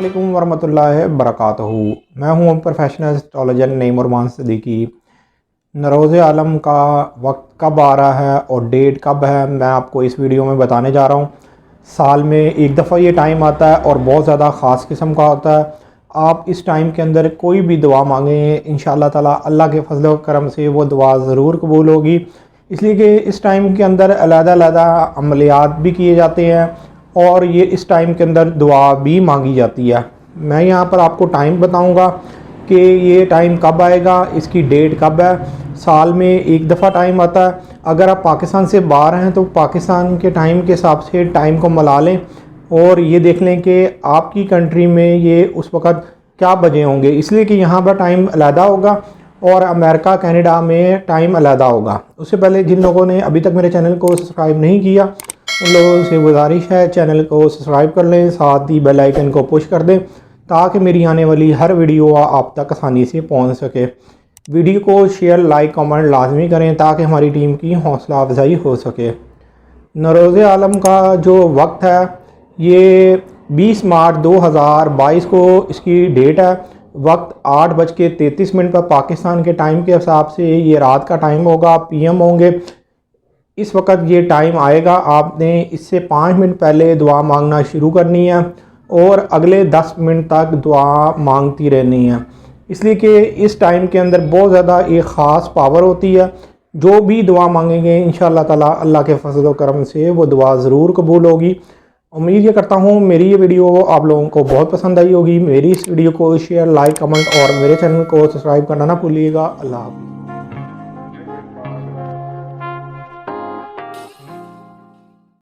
अस्सलामुअलैकुम वरहमतुल्लाहि बरकातहू। मैं हूँ प्रोफेशनल एस्ट्रोलॉजर नईम उरमान सिद्दीकी। नरोज़ आलम का वक्त कब आ रहा है और डेट कब है, मैं आपको इस वीडियो में बताने जा रहा हूँ। साल में एक दफ़ा ये टाइम आता है और बहुत ज़्यादा ख़ास किस्म का होता है। आप इस टाइम के अंदर कोई भी दुआ मांगें, इंशाअल्लाह ताला अल्लाह के फजल व करम से वो दुआ ज़रूर कबूल होगी। इसलिए कि इस टाइम के अंदर अलग-अलग अमलियात भी किए जाते हैं और ये इस टाइम के अंदर दुआ भी मांगी जाती है। मैं यहाँ पर आपको टाइम बताऊँगा कि ये टाइम कब आएगा, इसकी डेट कब है। साल में एक दफ़ा टाइम आता है। अगर आप पाकिस्तान से बाहर हैं तो पाकिस्तान के टाइम के हिसाब से टाइम को मिला लें और ये देख लें कि आपकी कंट्री में ये उस वक़्त क्या बजे होंगे, इसलिए कि यहाँ पर टाइम अलहदा होगा और अमेरिका कनाडा में टाइम अलहदा होगा। उससे पहले जिन लोगों ने अभी तक मेरे चैनल को सब्सक्राइब नहीं किया उन लोगों से गुजारिश है चैनल को सब्सक्राइब कर लें, साथ ही बेल आइकन को पुश कर दें ताकि मेरी आने वाली हर वीडियो आप तक आसानी से पहुंच सके। वीडियो को शेयर, लाइक, कमेंट लाजमी करें ताकि हमारी टीम की हौसला अफजाई हो सके। नरोज़ आलम का जो वक्त है ये 20 मार्च 2022 को इसकी डेट है। वक्त 8:33 पर पाकिस्तान के टाइम के हिसाब से ये रात का टाइम होगा, PM होंगे। इस वक्त ये टाइम आएगा, आपने इससे 5 मिनट पहले दुआ मांगना शुरू करनी है और अगले 10 मिनट तक दुआ मांगती रहनी है। इसलिए कि इस टाइम के अंदर बहुत ज़्यादा एक ख़ास पावर होती है। जो भी दुआ मांगेंगे इंशाअल्लाह ताला अल्लाह के फजल व करम से वो दुआ ज़रूर कबूल होगी। उम्मीद ये करता हूँ मेरी ये वीडियो आप लोगों को बहुत पसंद आई होगी। मेरी इस वीडियो को शेयर, लाइक, कमेंट और मेरे चैनल को सब्सक्राइब करना ना भूलिएगा। अल्लाह हाफ़िज़।